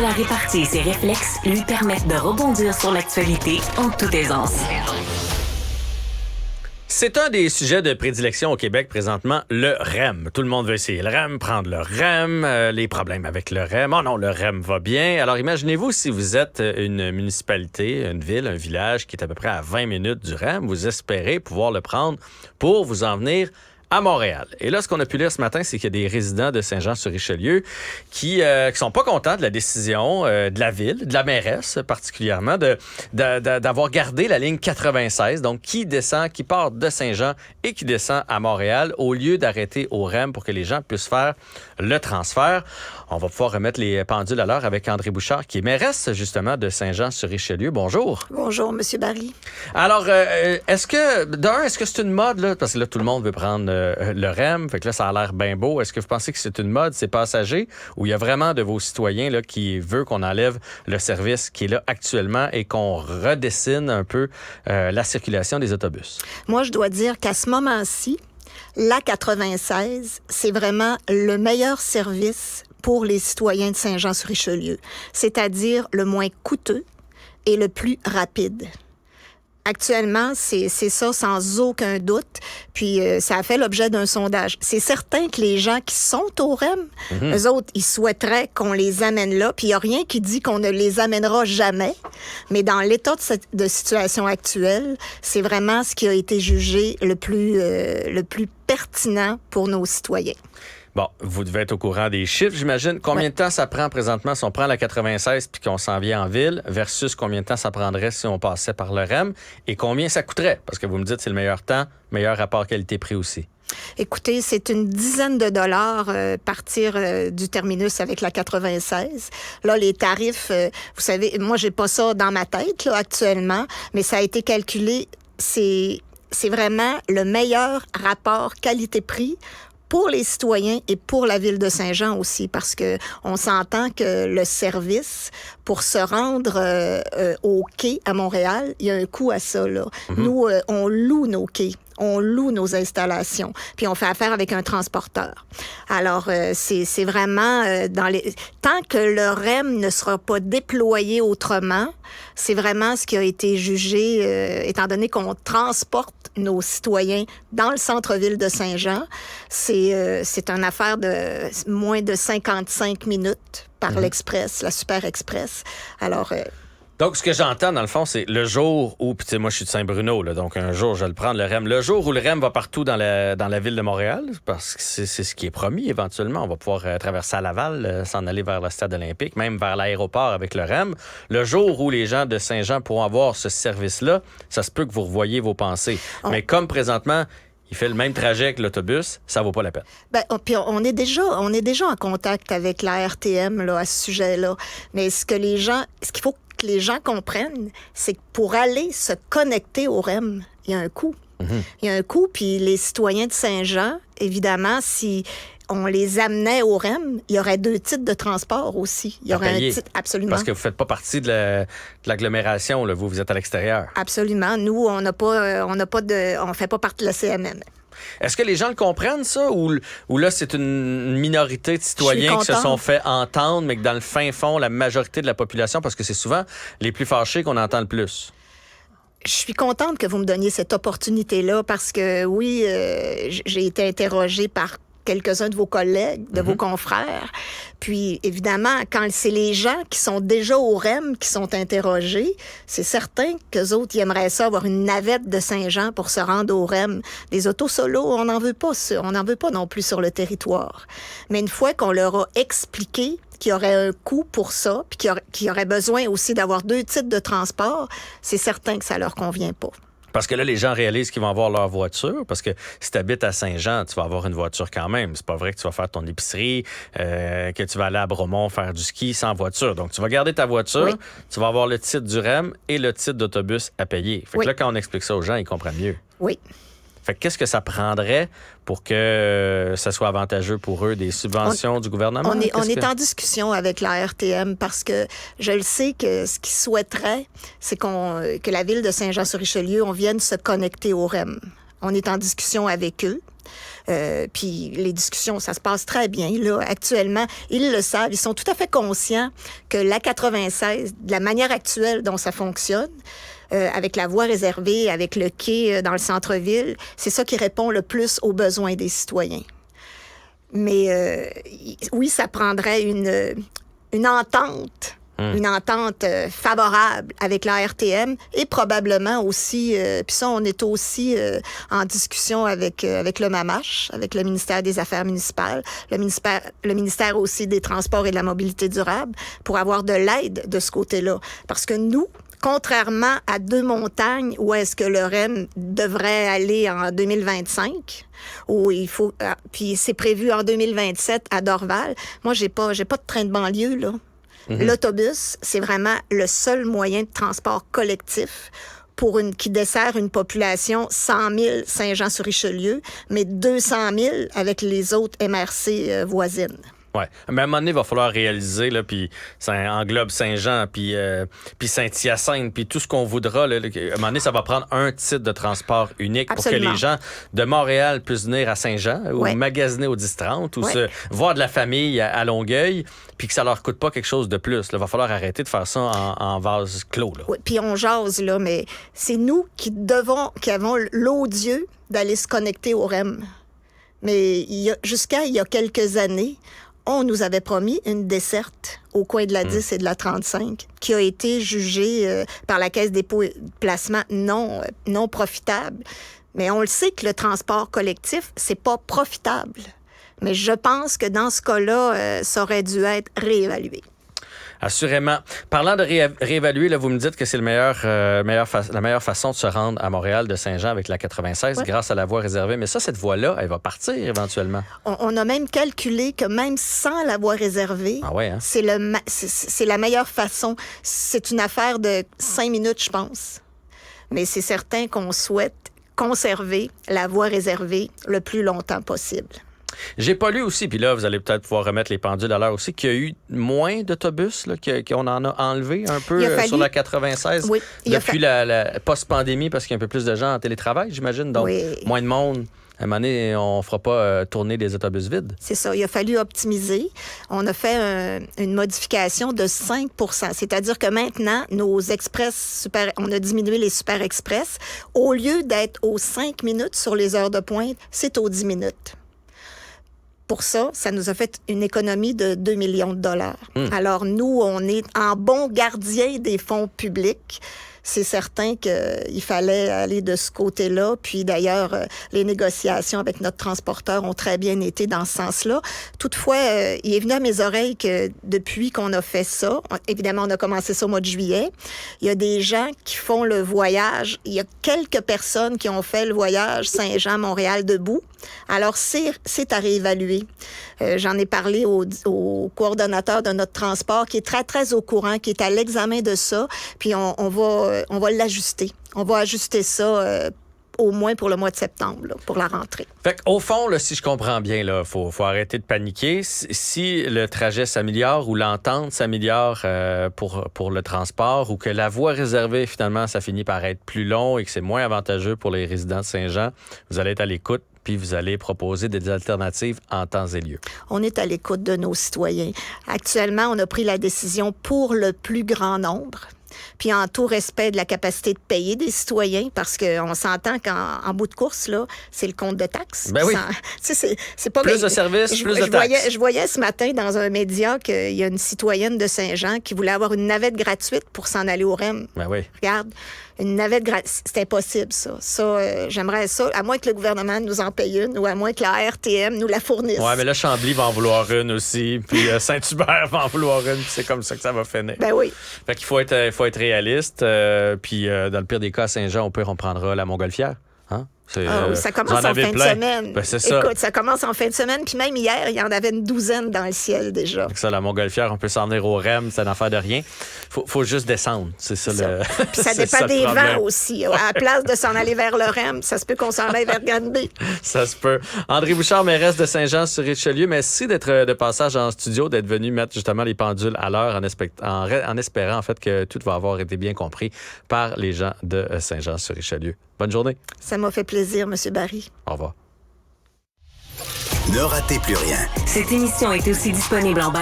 la répartie et ses réflexes lui permettent de rebondir sur l'actualité en toute aisance. C'est un des sujets de prédilection au Québec présentement, le REM. Tout le monde veut essayer le REM, prendre le REM, les problèmes avec le REM. Oh non, le REM va bien. Alors imaginez-vous si vous êtes une municipalité, une ville, un village qui est à peu près à 20 minutes du REM, vous espérez pouvoir le prendre pour vous en venir à Montréal. Et là, ce qu'on a pu lire ce matin, c'est qu'il y a des résidents de Saint-Jean-sur-Richelieu qui sont pas contents de la décision de la ville, de la mairesse particulièrement, d'avoir gardé la ligne 96, donc qui part de Saint-Jean et qui descend à Montréal au lieu d'arrêter au REM pour que les gens puissent faire le transfert. On va pouvoir remettre les pendules à l'heure avec André Bouchard, qui est mairesse justement de Saint-Jean-sur-Richelieu. Bonjour. Bonjour, M. Barry. Alors, est-ce que c'est une mode, là? Parce que là, tout le monde veut prendre le REM, fait que là, ça a l'air bien beau. Est-ce que vous pensez que c'est une mode, c'est passager, ou il y a vraiment de vos citoyens là, qui veulent qu'on enlève le service qui est là actuellement et qu'on redessine un peu la circulation des autobus? Moi, je dois dire qu'à ce moment-ci, la 96, c'est vraiment le meilleur service pour les citoyens de Saint-Jean-sur-Richelieu, c'est-à-dire le moins coûteux et le plus rapide. Actuellement, c'est ça sans aucun doute. Puis ça a fait l'objet d'un sondage. C'est certain que les gens qui sont au REM, eux autres, ils souhaiteraient qu'on les amène là. Puis il n'y a rien qui dit qu'on ne les amènera jamais. Mais dans l'état de situation actuelle, c'est vraiment ce qui a été jugé le plus pertinent pour nos citoyens. Bon, vous devez être au courant des chiffres, j'imagine. Combien de temps ça prend présentement si on prend la 96 puis qu'on s'en vient en ville versus combien de temps ça prendrait si on passait par le REM et combien ça coûterait? Parce que vous me dites que c'est le meilleur temps, meilleur rapport qualité-prix aussi. Écoutez, c'est une dizaine de dollars partir du terminus avec la 96. Là, les tarifs, vous savez, moi, j'ai pas ça dans ma tête là, actuellement, mais ça a été calculé. C'est vraiment le meilleur rapport qualité-prix pour les citoyens et pour la ville de Saint-Jean aussi, parce que on s'entend que le service pour se rendre au quai à Montréal, il y a un coût à ça, là. Nous, on loue nos quais. On loue nos installations, puis on fait affaire avec un transporteur. Alors, c'est vraiment tant que le REM ne sera pas déployé autrement, c'est vraiment ce qui a été jugé, étant donné qu'on transporte nos citoyens dans le centre-ville de Saint-Jean. C'est une affaire de moins de 55 minutes par l'Express, la Super Express. Alors... Donc, ce que j'entends, dans le fond, c'est le jour où, puis tu sais, moi, je suis de Saint-Bruno, là, donc un jour, je vais le prendre, le REM. Le jour où le REM va partout dans la ville de Montréal, parce que c'est ce qui est promis, éventuellement, on va pouvoir traverser à Laval, s'en aller vers le stade olympique, même vers l'aéroport avec le REM. Le jour où les gens de Saint-Jean pourront avoir ce service-là, ça se peut que vous revoyiez vos pensées. Mais comme présentement, il fait le même trajet que l'autobus, ça vaut pas la peine. Puis on est déjà en contact avec la RTM là, à ce sujet-là. Mais ce qu'il faut que les gens comprennent, c'est que pour aller se connecter au REM, il y a un coût. Il y a un coût, puis les citoyens de Saint-Jean, évidemment, si on les amenait au REM, il y aurait 2 titres de transport aussi. Il y aurait un titre, absolument. Parce que vous ne faites pas partie de l'agglomération, là, vous êtes à l'extérieur. Absolument. Nous, on fait pas partie de la CMM. Est-ce que les gens le comprennent, ça? Ou là, c'est une minorité de citoyens qui se sont fait entendre, mais que dans le fin fond, la majorité de la population, parce que c'est souvent les plus fâchés qu'on entend le plus? Je suis contente que vous me donniez cette opportunité-là parce que, oui, j'ai été interrogée par quelques-uns de vos collègues, de vos confrères. Puis, évidemment, quand c'est les gens qui sont déjà au REM qui sont interrogés, c'est certain qu'eux autres, ils aimeraient ça, avoir une navette de Saint-Jean pour se rendre au REM. Les autos solos, on n'en veut pas non plus sur le territoire. Mais une fois qu'on leur a expliqué qu'il y aurait un coût pour ça, puis qu'il y aurait besoin aussi d'avoir 2 titres de transport, c'est certain que ça leur convient pas. Parce que là, les gens réalisent qu'ils vont avoir leur voiture. Parce que si tu habites à Saint-Jean, tu vas avoir une voiture quand même. C'est pas vrai que tu vas faire ton épicerie, que tu vas aller à Bromont faire du ski sans voiture. Donc, tu vas garder ta voiture, oui. Tu vas avoir le titre du REM et le titre d'autobus à payer. Fait que là, quand on explique ça aux gens, ils comprennent mieux. Oui. Fait que qu'est-ce que ça prendrait pour que ça soit avantageux pour eux, des subventions du gouvernement? On est en discussion avec la RTM parce que je le sais que ce qu'ils souhaiteraient, c'est que la ville de Saint-Jean-sur-Richelieu, on vienne se connecter au REM. On est en discussion avec eux. Puis les discussions, ça se passe très bien, là, actuellement. Ils le savent, ils sont tout à fait conscients que la 96, de la manière actuelle dont ça fonctionne, avec la voie réservée, avec le quai dans le centre-ville, c'est ça qui répond le plus aux besoins des citoyens. Mais oui, ça prendrait une entente. Une entente favorable avec la RTM et probablement aussi, puis ça, on est aussi en discussion avec le MAMACH, avec le ministère des Affaires municipales, le ministère aussi des Transports et de la Mobilité durable, pour avoir de l'aide de ce côté-là. Parce que nous, contrairement à Deux-Montagnes, où est-ce que le REM devrait aller en 2025, où il faut, puis c'est prévu en 2027 à Dorval, moi, j'ai pas de train de banlieue, là. L'autobus, c'est vraiment le seul moyen de transport collectif qui dessert une population 100 000 Saint-Jean-sur-Richelieu, mais 200 000 avec les autres MRC voisines. Oui. Mais à un moment donné, il va falloir réaliser, là, puis ça englobe Saint-Jean, puis Saint-Hyacinthe, puis tout ce qu'on voudra. Là, à un moment donné, ça va prendre un titre de transport unique. Absolument. Pour que les gens de Montréal puissent venir à Saint-Jean ou magasiner au 10-30 ou se voir de la famille à Longueuil, puis que ça leur coûte pas quelque chose de plus. Il va falloir arrêter de faire ça en vase clos. Là. Oui, puis on jase, là, mais c'est nous qui avons l'odieux d'aller se connecter au REM. Mais jusqu'à il y a quelques années, on nous avait promis une desserte au coin de la 10 et de la 35 qui a été jugée par la Caisse des dépôts et placements non profitable. Mais on le sait que le transport collectif, c'est pas profitable. Mais je pense que dans ce cas-là, ça aurait dû être réévalué. Assurément. Parlant de réévaluer, là, vous me dites que c'est la meilleure façon de se rendre à Montréal de Saint-Jean avec la 96 grâce à la voie réservée. Mais ça, cette voie-là, elle va partir éventuellement. On a même calculé que même sans la voie réservée, c'est la meilleure façon. C'est une affaire de 5 minutes, je pense. Mais c'est certain qu'on souhaite conserver la voie réservée le plus longtemps possible. J'ai pas lu aussi, puis là, vous allez peut-être pouvoir remettre les pendules à l'heure aussi, qu'il y a eu moins d'autobus, là, qu'on en a enlevé un peu sur la 96 depuis la post-pandémie, parce qu'il y a un peu plus de gens en télétravail, j'imagine, donc moins de monde. À un moment donné, on ne fera pas tourner des autobus vides. C'est ça. Il a fallu optimiser. On a fait une modification de 5 %. C'est-à-dire que maintenant, nos express on a diminué les super express. Au lieu d'être aux 5 minutes sur les heures de pointe, c'est aux 10 minutes. Pour ça nous a fait une économie de 2 millions de dollars. Alors, nous, on est en bon gardien des fonds publics. C'est certain qu'il fallait aller de ce côté-là. Puis d'ailleurs, les négociations avec notre transporteur ont très bien été dans ce sens-là. Toutefois, il est venu à mes oreilles que depuis qu'on a fait ça, évidemment, on a commencé ça au mois de juillet, il y a des gens qui font le voyage. Il y a quelques personnes qui ont fait le voyage Saint-Jean-Montréal debout. Alors, c'est à réévaluer. J'en ai parlé au coordonnateur de notre transport qui est très, très au courant, qui est à l'examen de ça. Puis on va l'ajuster. On va ajuster ça au moins pour le mois de septembre, là, pour la rentrée. Fait qu'au fond, là, si je comprends bien, il faut arrêter de paniquer. Si le trajet s'améliore ou l'entente s'améliore pour le transport ou que la voie réservée, finalement, ça finit par être plus long et que c'est moins avantageux pour les résidents de Saint-Jean, vous allez être à l'écoute puis vous allez proposer des alternatives en temps et lieu. On est à l'écoute de nos citoyens. Actuellement, on a pris la décision pour le plus grand nombre, puis en tout respect de la capacité de payer des citoyens, parce qu'on s'entend qu'en bout de course, là, c'est le compte de taxes. Ben oui. C'est pas plus de services, plus de taxes. Je voyais ce matin dans un média qu'il y a une citoyenne de Saint-Jean qui voulait avoir une navette gratuite pour s'en aller au REM. Ben oui. Regarde, une navette gratuite, c'est impossible, ça. Ça, j'aimerais ça, à moins que le gouvernement nous en paye une ou à moins que la RTM nous la fournisse. Oui, mais là, Chambly va en vouloir une aussi, puis Saint-Hubert va en vouloir une, puis c'est comme ça que ça va finir. Ben oui. Fait qu'il faut être réaliste, puis dans le pire des cas, à Saint-Jean, on prendra la Montgolfière. Hein? Ça commence en fin de semaine. Ben, c'est Écoute, ça commence en fin de semaine, puis même hier, il y en avait une douzaine dans le ciel déjà. Ça, la Montgolfière, on peut s'en venir au REM, c'est une affaire de rien. Faut juste descendre, c'est ça. Puis ça dépend des vents aussi. À la place de s'en aller vers le REM, ça se peut qu'on s'en aille vers Granby. Ça se peut. André Bouchard, mairesse de Saint-Jean-sur-Richelieu, merci d'être de passage en studio, d'être venu mettre justement les pendules à l'heure en espérant en fait que tout va avoir été bien compris par les gens de Saint-Jean-sur-Richelieu. Bonne journée. Ça m'a fait plaisir, M. Barry. Au revoir. Ne ratez plus rien. Cette émission est aussi disponible en